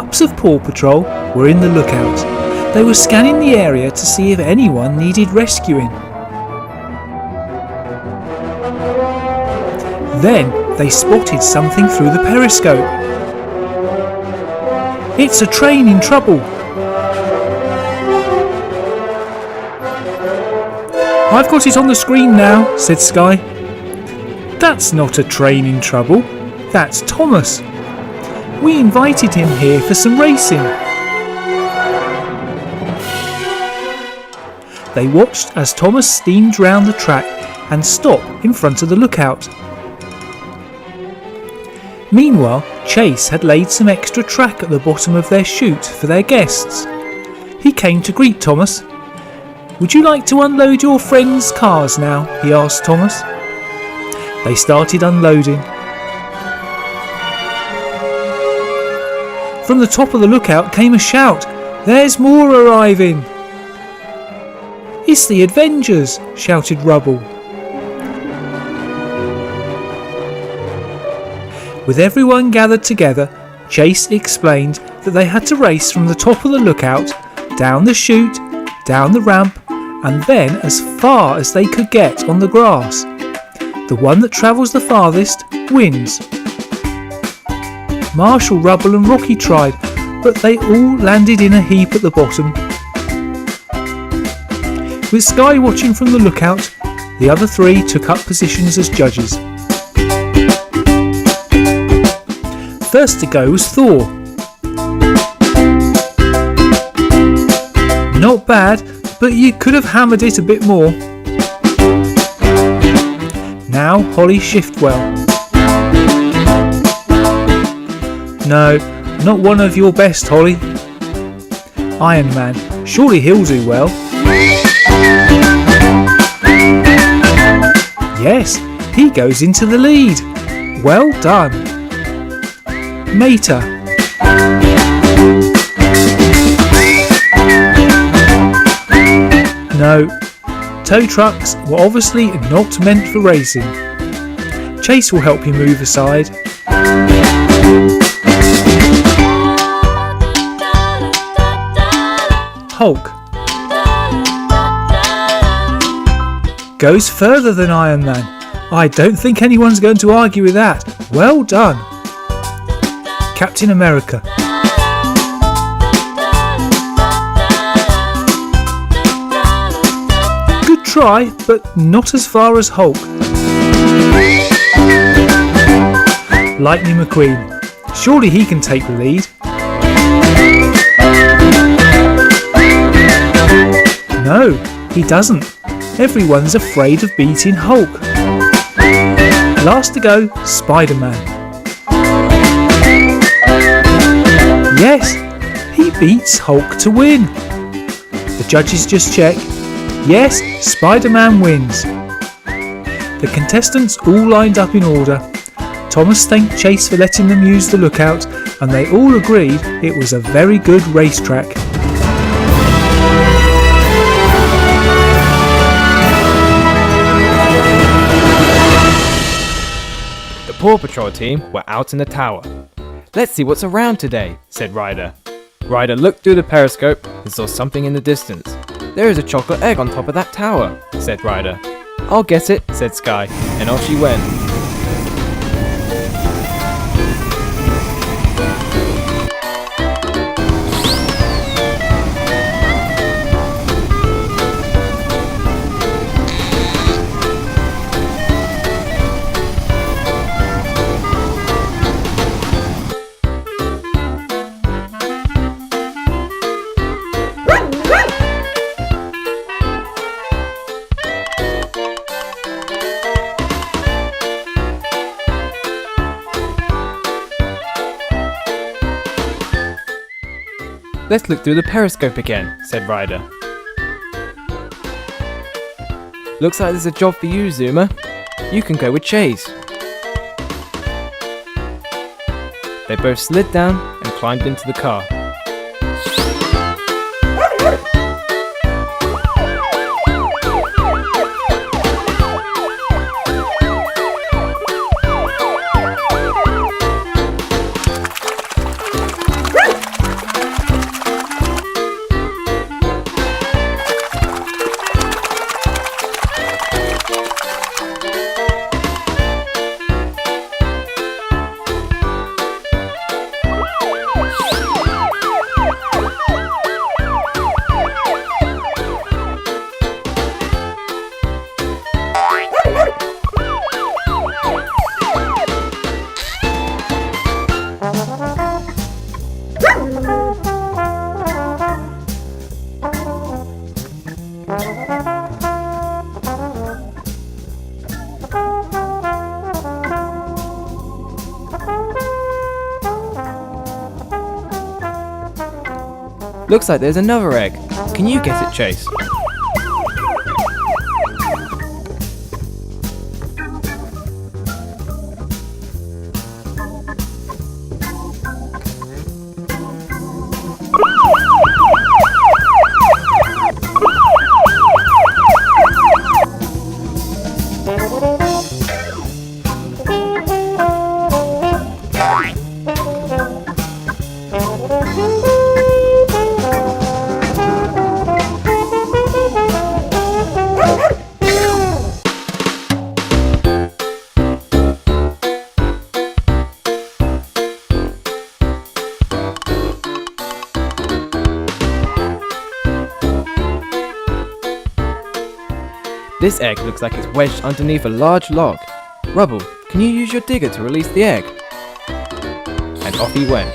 pups of Paw Patrol were in the lookout. They were scanning the area to see if anyone needed rescuing. Then they spotted something through the periscope. It's a train in trouble. I've got it on the screen now, said Sky. That's not a train in trouble. That's Thomas. We invited him here for some racing. They watched as Thomas steamed round the track and stopped in front of the lookout. Meanwhile, Chase had laid some extra track at the bottom of their chute for their guests. He came to greet Thomas. Would you like to unload your friends' cars now? He asked Thomas. They started unloading. From the top of the lookout came a shout. There's more arriving. It's the Avengers, shouted Rubble. With everyone gathered together, Chase explained that they had to race from the top of the lookout, down the chute, down the ramp, and then as far as they could get on the grass. The one that travels the farthest wins. Marshall, Rubble and Rocky tried, but they all landed in a heap at the bottom. With Sky watching from the lookout, the other three took up positions as judges. First to go was Thor. Not bad, but you could have hammered it a bit more. Now Holly Shiftwell. No, not one of your best, Holly. Iron Man, surely he'll do well. Yes, he goes into the lead. Well done. Mater. No, tow trucks were obviously not meant for racing. Chase will help you move aside. Hulk. Goes further than Iron Man. I don't think anyone's going to argue with that. Well done. Captain America. Good try, but not as far as Hulk. Lightning McQueen. Surely he can take the lead. No, he doesn't. Everyone's afraid of beating Hulk. Last to go, Spider-Man. Yes, he beats Hulk to win. The judges just check. Yes, Spider-Man wins. The contestants all lined up in order. Thomas thanked Chase for letting them use the lookout, and they all agreed it was a very good racetrack. The Paw Patrol team were out in the tower. Let's see what's around today, said Ryder. Ryder looked through the periscope and saw something in the distance. There is a chocolate egg on top of that tower, said Ryder. I'll get it, said Sky, and off she went. Let's look through the periscope again, said Ryder. Looks like there's a job for you, Zuma. You can go with Chase. They both slid down and climbed into the car. Looks like there's another egg. Can you get it, Chase? This egg looks like it's wedged underneath a large log. Rubble, can you use your digger to release the egg? And off he went.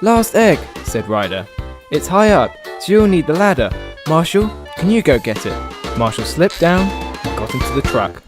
Last egg, said Ryder. It's high up, so you'll need the ladder. Marshall, can you go get it? Marshall slipped down and got into the truck.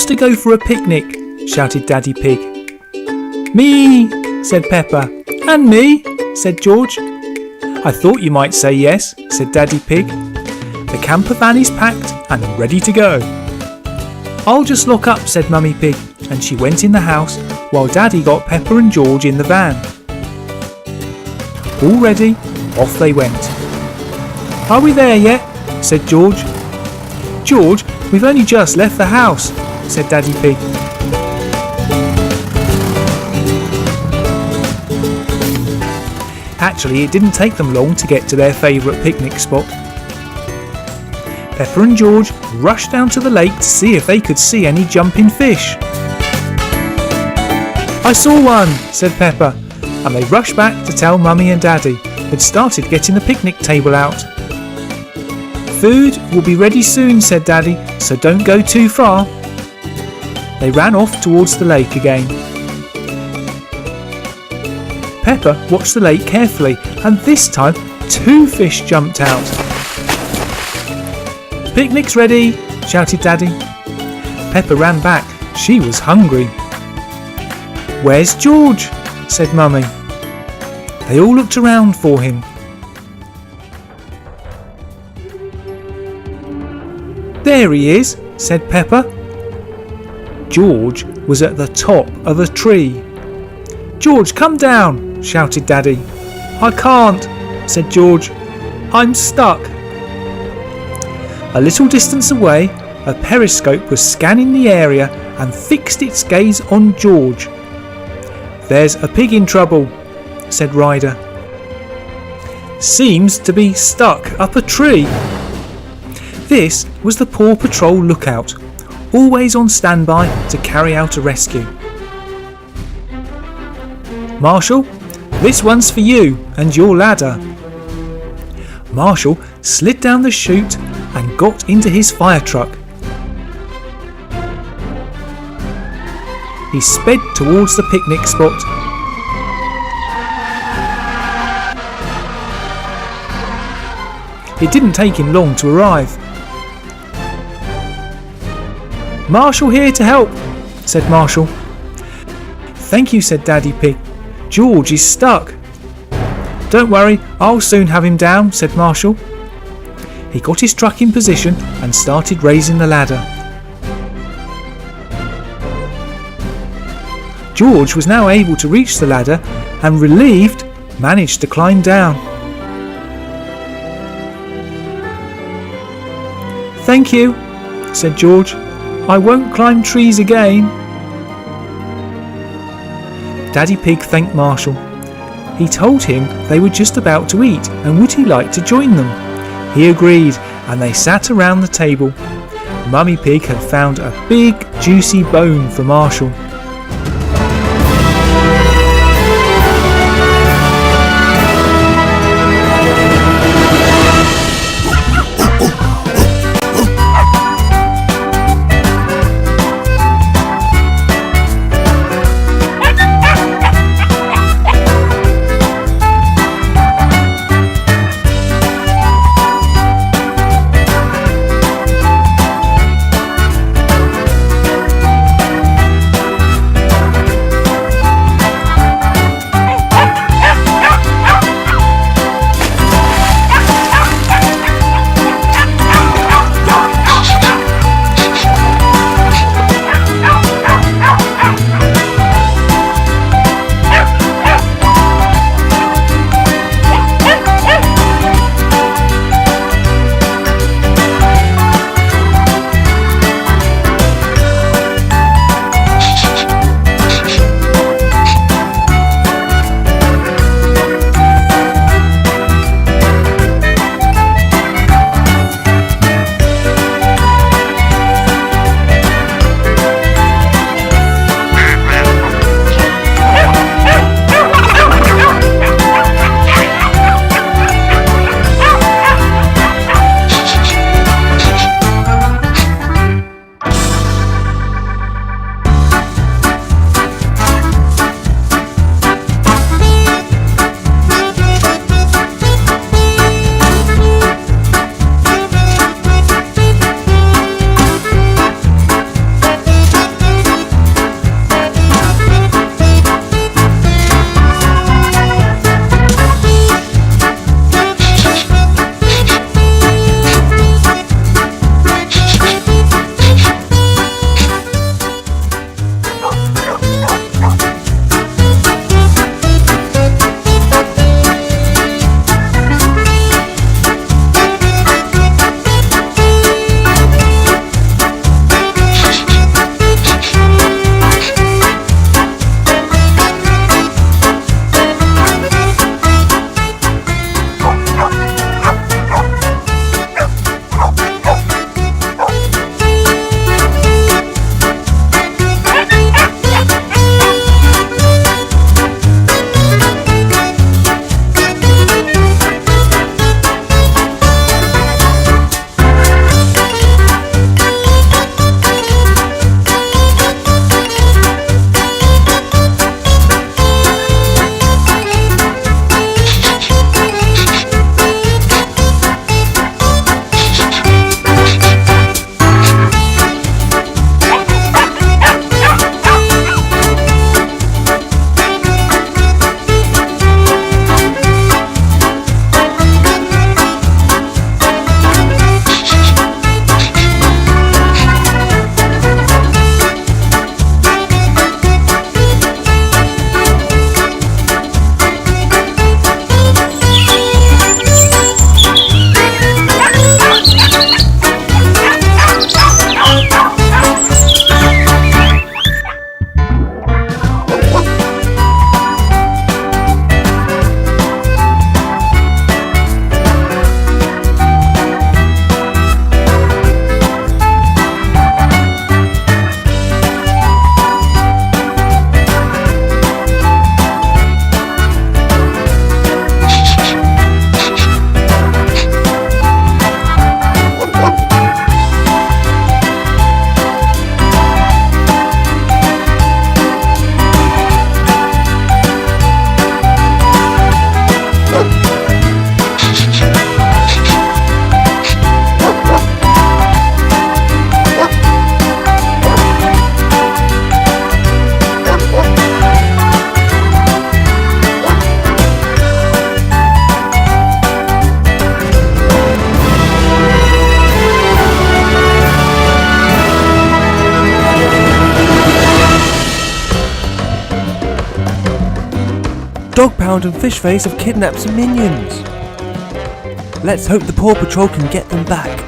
To go for a picnic, shouted Daddy Pig. Me, said Peppa. And me, said George. I thought you might say yes, said Daddy Pig. The camper van is packed and ready to go. I'll just lock up, said Mummy Pig, and she went in the house while Daddy got Peppa and George in the van. All ready, off they went. Are we there yet? Said George. George, we've only just left the house, said Daddy Pig. Actually, it didn't take them long to get to their favourite picnic spot. Peppa and George rushed down to the lake to see if they could see any jumping fish. I saw one, said Peppa, and they rushed back to tell Mummy and Daddy had started getting the picnic table out. Food will be ready soon, said Daddy, so don't go too far. They ran off towards the lake again. Peppa watched the lake carefully, and this time 2 fish jumped out. Picnic's ready, shouted Daddy. Peppa ran back. She was hungry. Where's George? said Mummy. They all looked around for him. There he is, said Peppa. George was at the top of a tree. George, come down, shouted Daddy. I can't, said George. I'm stuck. A little distance away, a periscope was scanning the area and fixed its gaze on George. There's a pig in trouble, said Ryder. Seems to be stuck up a tree. This was the Paw Patrol lookout, always on standby to carry out a rescue. Marshall, this one's for you and your ladder. Marshall slid down the chute and got into his fire truck. He sped towards the picnic spot. It didn't take him long to arrive. Marshall here to help, said Marshall. Thank you, said Daddy Pig. George is stuck. Don't worry, I'll soon have him down, said Marshall. He got his truck in position and started raising the ladder. George was now able to reach the ladder and, relieved, managed to climb down. Thank you, said George. I won't climb trees again. Daddy Pig thanked Marshall. He told him they were just about to eat and would he like to join them. He agreed and they sat around the table. Mummy Pig had found a big juicy bone for Marshall. Dog Pound and Fish Face have kidnapped some minions. Let's hope the Paw Patrol can get them back.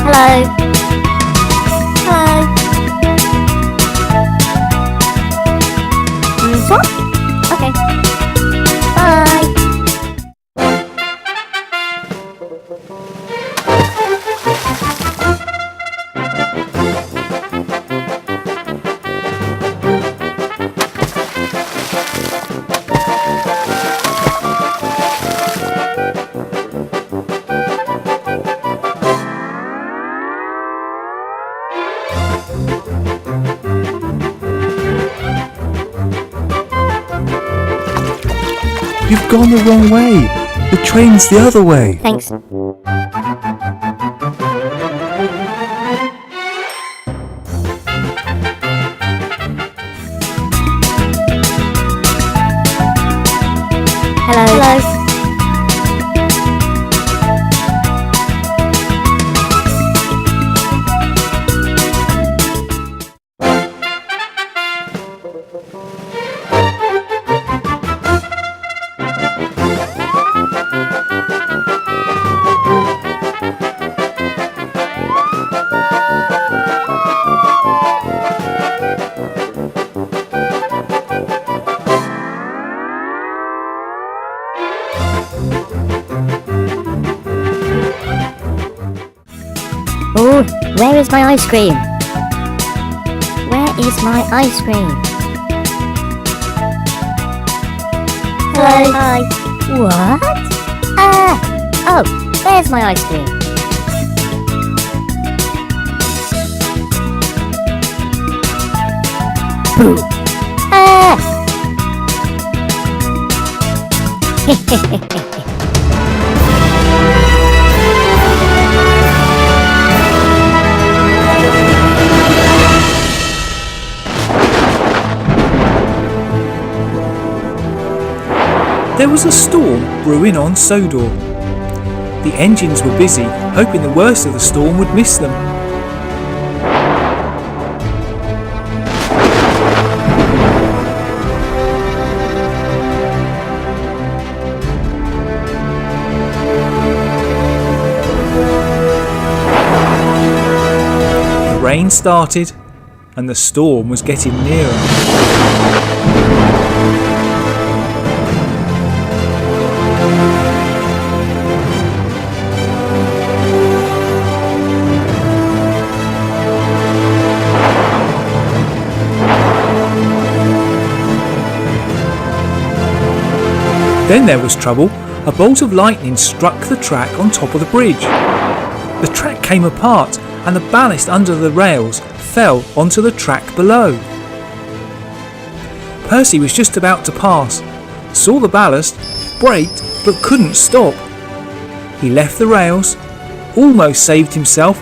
Hello. Hello. What? Okay. Bye. You've gone the wrong way. The train's the other way. Thanks. Hello. Hello. Oh, where is my ice cream? Where is my ice cream? Hello. Hi. What? Oh, there's my ice cream. Boo. There was a storm brewing on Sodor. The engines were busy, hoping the worst of the storm would miss them. The rain started, and the storm was getting nearer. Then there was trouble. A bolt of lightning struck the track on top of the bridge. The track came apart and the ballast under the rails fell onto the track below. Percy was just about to pass, saw the ballast, braked but couldn't stop. He left the rails, almost saved himself,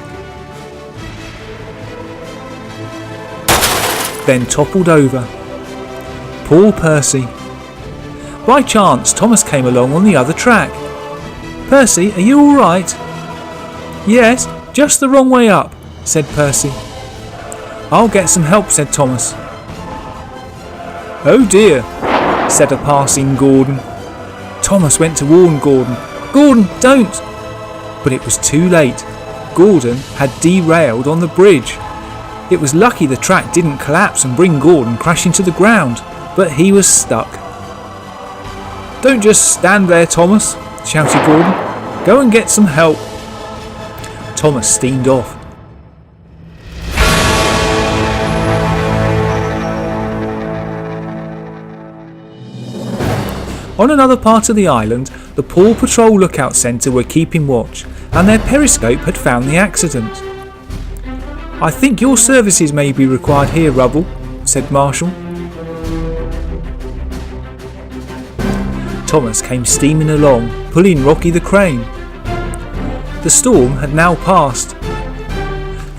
then toppled over. Poor Percy. By chance, Thomas came along on the other track. "Percy, are you all right?" "Yes, just the wrong way up," said Percy. "I'll get some help," said Thomas. "Oh dear," said a passing Gordon. Thomas went to warn Gordon. "Gordon, don't!" But it was too late. Gordon had derailed on the bridge. It was lucky the track didn't collapse and bring Gordon crashing to the ground, but he was stuck. "Don't just stand there, Thomas," shouted Gordon. "Go and get some help." Thomas steamed off. On another part of the island, the Paw Patrol Lookout Centre were keeping watch, and their periscope had found the accident. "I think your services may be required here, Rubble," said Marshall. Thomas came steaming along, pulling Rocky the crane. The storm had now passed.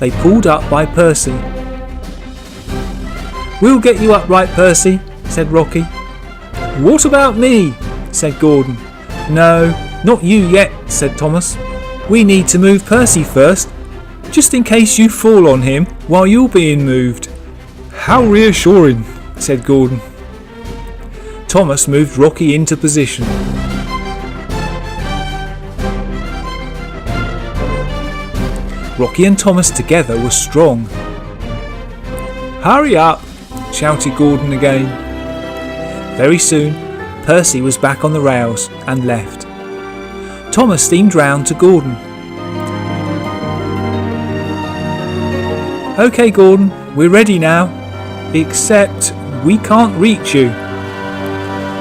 They pulled up by Percy. "We'll get you up right, Percy," said Rocky. "What about me?" said Gordon. "No, not you yet," said Thomas. "We need to move Percy first, just in case you fall on him while you're being moved." "How reassuring," said Gordon. Thomas moved Rocky into position. Rocky and Thomas together were strong. "Hurry up," shouted Gordon again. Very soon, Percy was back on the rails and left. Thomas steamed round to Gordon. "OK, Gordon, we're ready now, except we can't reach you.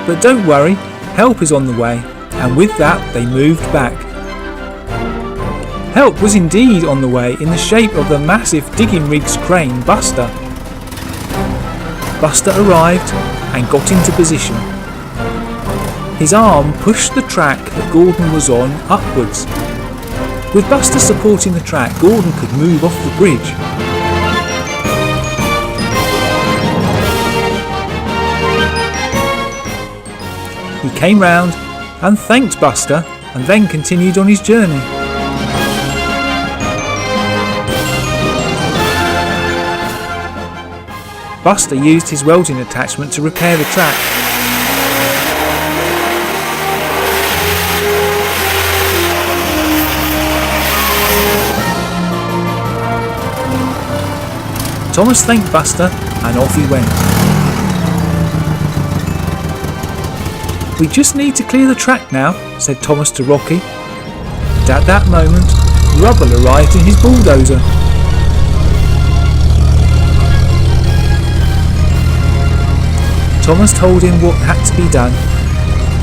But don't worry, help is on the way," and with that they moved back. Help was indeed on the way in the shape of the massive digging rig's crane, Buster. Buster arrived and got into position. His arm pushed the track that Gordon was on upwards. With Buster supporting the track, Gordon could move off the bridge. He came round and thanked Buster and then continued on his journey. Buster used his welding attachment to repair the track. Thomas thanked Buster and off he went. "We just need to clear the track now," said Thomas to Rocky. And at that moment, Rubble arrived in his bulldozer. Thomas told him what had to be done,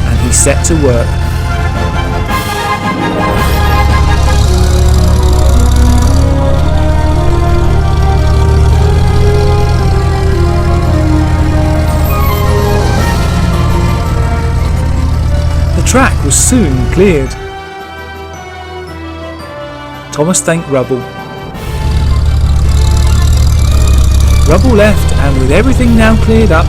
and he set to work. The track was soon cleared. Thomas thanked Rubble. Rubble left, and with everything now cleared up,